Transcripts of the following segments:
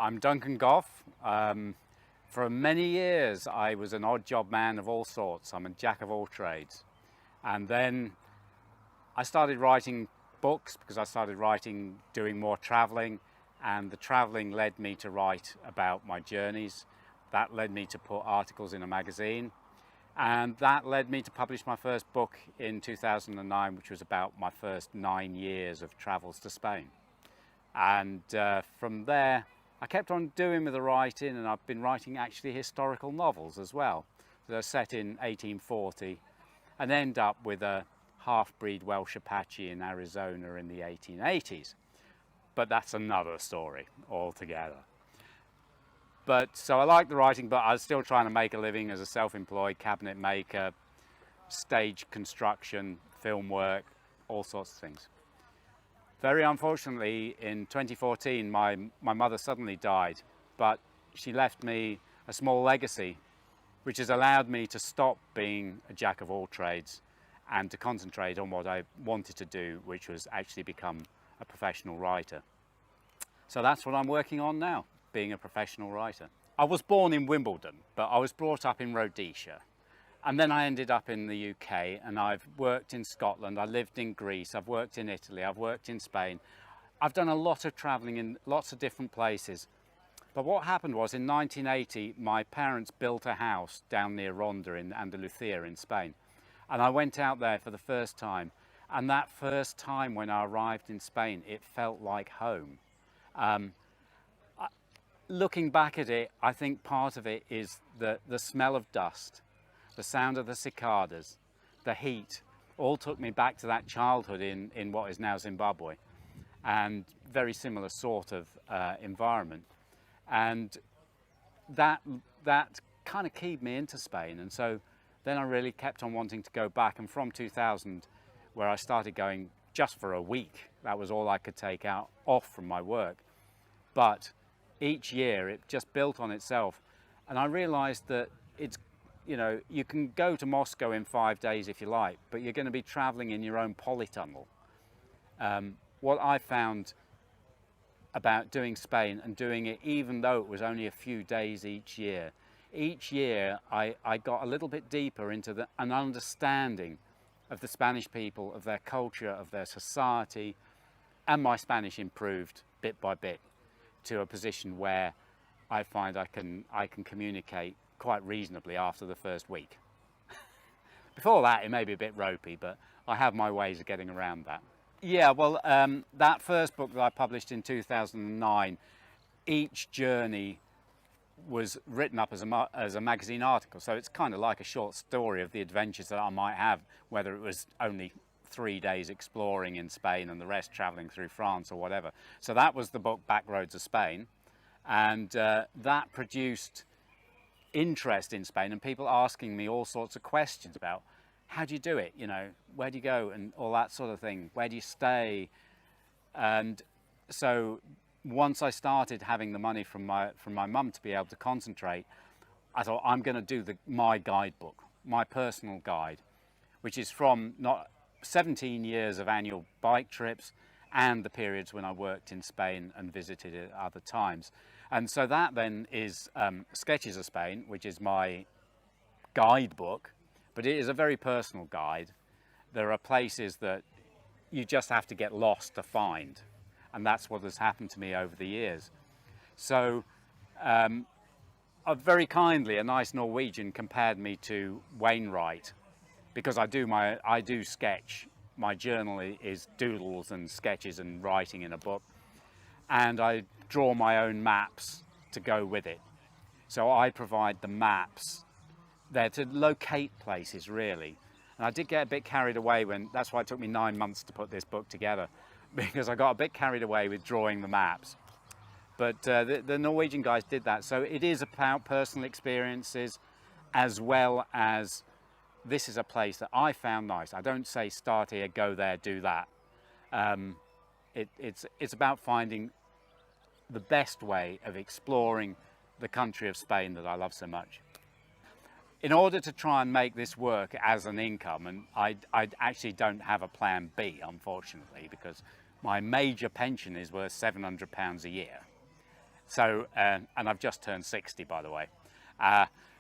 I'm Duncan Goff. For many years I was an odd job man of all sorts. I'm a jack of all trades. And then I started writing books because I started doing more traveling, and the traveling led me to write about my journeys. That led me to put articles in a magazine, and that led me to publish my first book in 2009, which was about my first 9 years of travels to Spain. And from there I kept on doing with the writing, and I've been writing actually historical novels as well. So they're set in 1840 and end up with a half-breed Welsh Apache in Arizona in the 1880s. But that's another story altogether. But so I like the writing, but I was still trying to make a living as a self-employed cabinet maker, stage construction, film work, all sorts of things. Very unfortunately, in 2014, my mother suddenly died, but she left me a small legacy, which has allowed me to stop being a jack of all trades and to concentrate on what I wanted to do, which was actually become a professional writer. So that's what I'm working on now, being a professional writer. I was born in Wimbledon, but I was brought up in Rhodesia. And then I ended up in the UK, and I've worked in Scotland, I lived in Greece, I've worked in Italy, I've worked in Spain. I've done a lot of travelling in lots of different places. But what happened was, in 1980, my parents built a house down near Ronda in Andalusia in Spain. And I went out there for the first time. And that first time when I arrived in Spain, it felt like home. Looking back at it, I think part of it is the smell of dust, the sound of the cicadas, the heat, all took me back to that childhood in what is now Zimbabwe, and very similar sort of environment. And that kind of keyed me into Spain. And so then I really kept on wanting to go back. And from 2000, where I started going just for a week, that was all I could take off from my work. But each year it just built on itself. And I realized that you can go to Moscow in 5 days if you like, but you're going to be traveling in your own polytunnel. What I found about doing Spain, and doing it even though it was only a few days each year I got a little bit deeper into an understanding of the Spanish people, of their culture, of their society, and my Spanish improved bit by bit to a position where I find I can communicate quite reasonably after the first week. Before that, it may be a bit ropey, but I have my ways of getting around that. Yeah, well, that first book that I published in 2009, each journey was written up as a magazine article. So it's kind of like a short story of the adventures that I might have, whether it was only 3 days exploring in Spain and the rest traveling through France or whatever. So that was the book Back Roads of Spain. And that produced interest in Spain, and people asking me all sorts of questions about how do you do it, where do you go, and all that sort of thing, where do you stay. And so once I started having the money from my mum to be able to concentrate, I thought, I'm going to do my guidebook, my personal guide, which is from 17 years of annual bike trips and the periods when I worked in Spain and visited it other times. And so that then is Sketches of Spain, which is my guidebook, but it is a very personal guide. There are places that you just have to get lost to find, and that's what has happened to me over the years. So very kindly, a nice Norwegian compared me to Wainwright, because I do sketch. My journal is doodles and sketches and writing in a book, and I draw my own maps to go with it. So I provide the maps. They're to locate places, really. And I did get a bit carried away that's why it took me 9 months to put this book together, because I got a bit carried away with drawing the maps. But the Norwegian guys did that. So it is about personal experiences, as well as this is a place that I found nice. I don't say start here, go there, do that. It's about finding the best way of exploring the country of Spain that I love so much. In order to try and make this work as an income, and I actually don't have a plan B, unfortunately, because my major pension is worth £700 a year. So, and I've just turned 60, by the way.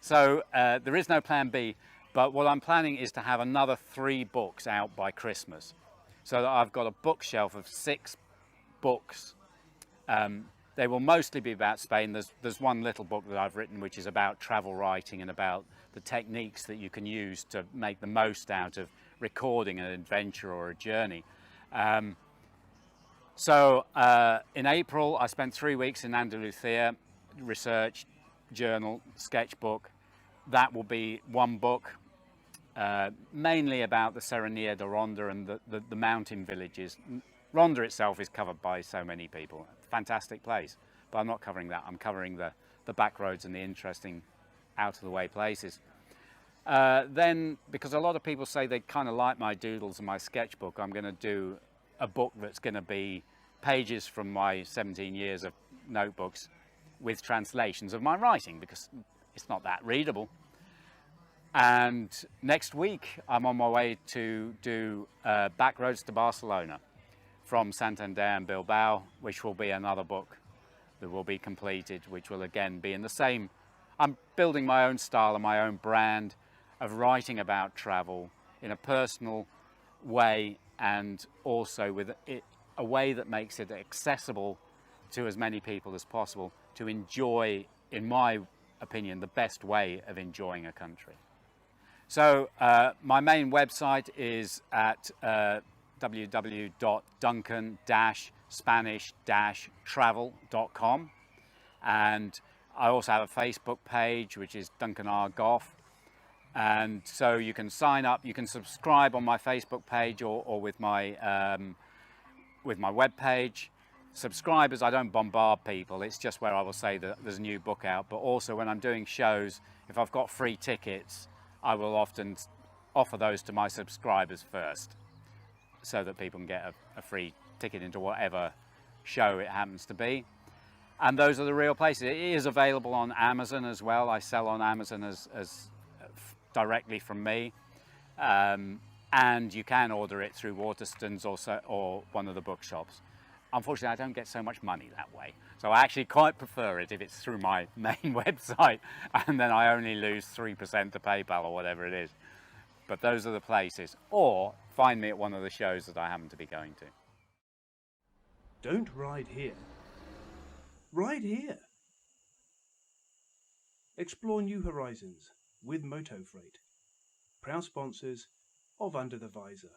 So there is no plan B, but what I'm planning is to have another 3 books out by Christmas. So that I've got a bookshelf of 6 books. They will mostly be about Spain. There's one little book that I've written which is about travel writing and about the techniques that you can use to make the most out of recording an adventure or a journey. So in April, I spent 3 weeks in Andalusia, research, journal, sketchbook. That will be 1 book, mainly about the Serranía de Ronda and the mountain villages. Ronda itself is covered by so many people. Fantastic place, but I'm not covering that. I'm covering the back roads and the interesting out-of-the-way places. Then, because a lot of people say they kind of like my doodles and my sketchbook, I'm going to do a book that's going to be pages from my 17 years of notebooks with translations of my writing, because it's not that readable. And next week I'm on my way to do Back Roads to Barcelona from Santander and Bilbao, which will be another book that will be completed, which will again be in the same. I'm building my own style and my own brand of writing about travel in a personal way, and also with a way that makes it accessible to as many people as possible to enjoy, in my opinion, the best way of enjoying a country. So my main website is at www.duncan-spanish-travel.com, and I also have a Facebook page which is Duncan R. Goff, and so you can sign up, you can subscribe on my Facebook page or with my web page. Subscribers, I don't bombard people, it's just where I will say that there's a new book out, but also when I'm doing shows, if I've got free tickets, I will often offer those to my subscribers first, so that people can get a free ticket into whatever show it happens to be. And those are the real places. It is available on Amazon as well. I sell on Amazon as directly from me. And you can order it through Waterstones or one of the bookshops. Unfortunately, I don't get so much money that way. So I actually quite prefer it if it's through my main website, and then I only lose 3% to PayPal or whatever it is. But those are the places. Or find me at one of the shows that I happen to be going to. Don't ride here. Ride here. Explore new horizons with Moto Freight, proud sponsors of Under the Visor.